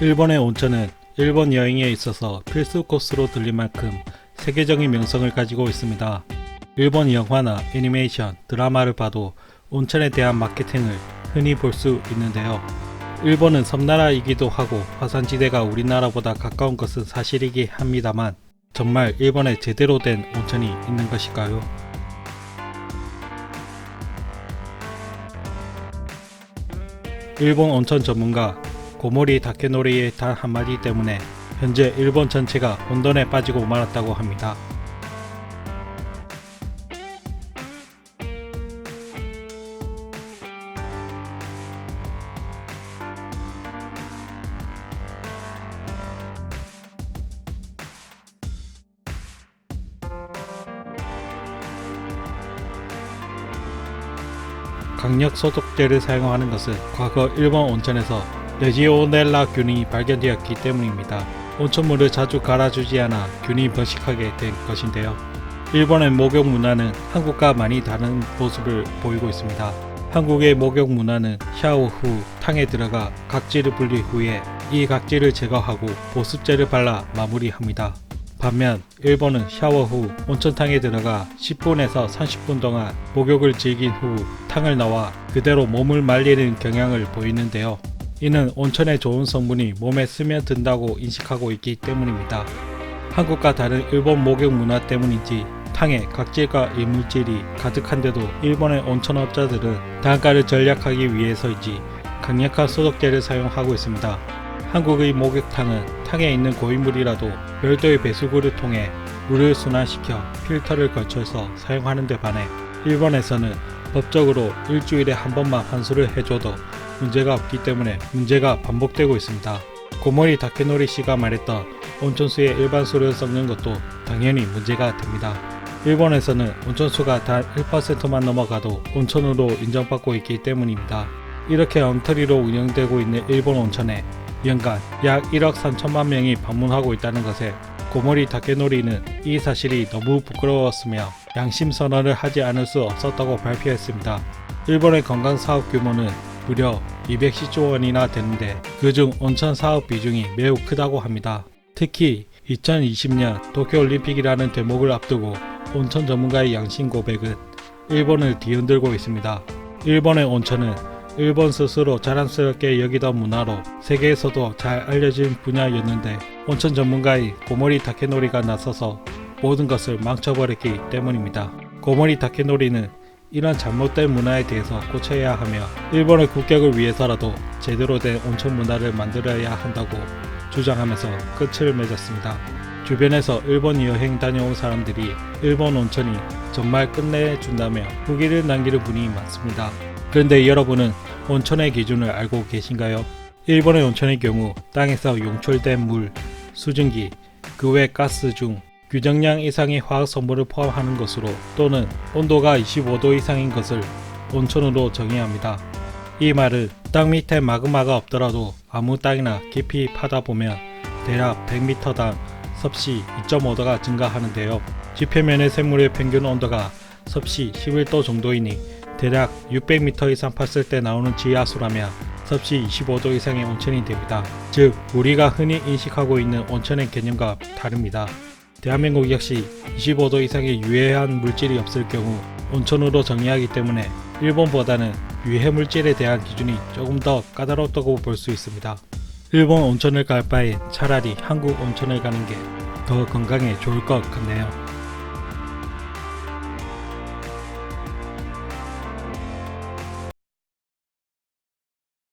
일본의 온천은 일본 여행에 있어서 필수 코스로 들릴 만큼 세계적인 명성을 가지고 있습니다. 일본 영화나 애니메이션, 드라마를 봐도 온천에 대한 마케팅을 흔히 볼 수 있는데요. 일본은 섬나라이기도 하고 화산지대가 우리나라보다 가까운 것은 사실이긴 합니다만 정말 일본에 제대로 된 온천이 있는 것일까요? 일본 온천 전문가 고모리 다케노리의 단 한마디 때문에 현재 일본 전체가 혼돈에 빠지고 말았다고 합니다. 강력 소독제를 사용하는 것은 과거 일본 온천에서 레지오넬라균이 발견되었기 때문입니다. 온천물을 자주 갈아주지 않아 균이 번식하게 된 것인데요. 일본의 목욕 문화는 한국과 많이 다른 모습을 보이고 있습니다. 한국의 목욕 문화는 샤워 후 탕에 들어가 각질을 분리 후에 이 각질을 제거하고 보습제를 발라 마무리합니다. 반면 일본은 샤워 후 온천탕에 들어가 10분에서 30분 동안 목욕을 즐긴 후 탕을 나와 그대로 몸을 말리는 경향을 보이는데요. 이는 온천의 좋은 성분이 몸에 스며든다고 인식하고 있기 때문입니다. 한국과 다른 일본 목욕 문화 때문인지 탕에 각질과 이물질이 가득한데도 일본의 온천업자들은 단가를 절약하기 위해서인지 강력한 소독제를 사용하고 있습니다. 한국의 목욕탕은 탕에 있는 고인물이라도 별도의 배수구를 통해 물을 순환시켜 필터를 거쳐서 사용하는 데 반해 일본에서는 법적으로 일주일에 한 번만 환수를 해줘도 문제가 없기 때문에 문제가 반복되고 있습니다. 고모리 다케노리 씨가 말했던 온천수에 일반수를 섞는 것도 당연히 문제가 됩니다. 일본에서는 온천수가 단 1%만 넘어가도 온천으로 인정받고 있기 때문입니다. 이렇게 엉터리로 운영되고 있는 일본 온천에 연간 약 1억 3천만 명이 방문하고 있다는 것에 고모리 다케노리는 이 사실이 너무 부끄러웠으며 양심 선언을 하지 않을 수 없었다고 발표했습니다. 일본의 관광 사업 규모는 무려 210조 원이나 되는데 그중 온천 사업 비중이 매우 크다고 합니다. 특히 2020년 도쿄올림픽이라는 대목을 앞두고 온천 전문가의 양심 고백은 일본을 뒤흔들고 있습니다. 일본의 온천은 일본 스스로 자랑스럽게 여기던 문화로 세계에서도 잘 알려진 분야였는데 온천 전문가인 고모리 다케노리가 나서서 모든 것을 망쳐버렸기 때문입니다. 고모리 다케노리는 이런 잘못된 문화에 대해서 고쳐야 하며 일본의 국격을 위해서라도 제대로 된 온천 문화를 만들어야 한다고 주장하면서 끝을 맺었습니다. 주변에서 일본 여행 다녀온 사람들이 일본 온천이 정말 끝내준다며 후기를 남기는 분이 많습니다. 그런데 여러분은 온천의 기준을 알고 계신가요? 일본의 온천의 경우 땅에서 용출된 물, 수증기, 그 외 가스 중 규정량 이상의 화학 성분을 포함하는 것으로 또는 온도가 25도 이상인 것을 온천으로 정의합니다. 이 말은 땅 밑에 마그마가 없더라도 아무 땅이나 깊이 파다 보면 대략 100m당 섭씨 2.5도가 증가하는데요. 지표면의 샘물의 평균 온도가 섭씨 11도 정도이니 대략 600m 이상 팠을 때 나오는 지하수라면 섭씨 25도 이상의 온천이 됩니다. 즉 우리가 흔히 인식하고 있는 온천의 개념과 다릅니다. 대한민국 역시 25도 이상의 유해한 물질이 없을 경우 온천으로 정의하기 때문에 일본보다는 유해 물질에 대한 기준이 조금 더 까다롭다고 볼 수 있습니다. 일본 온천을 갈 바엔 차라리 한국 온천을 가는 게 더 건강에 좋을 것 같네요.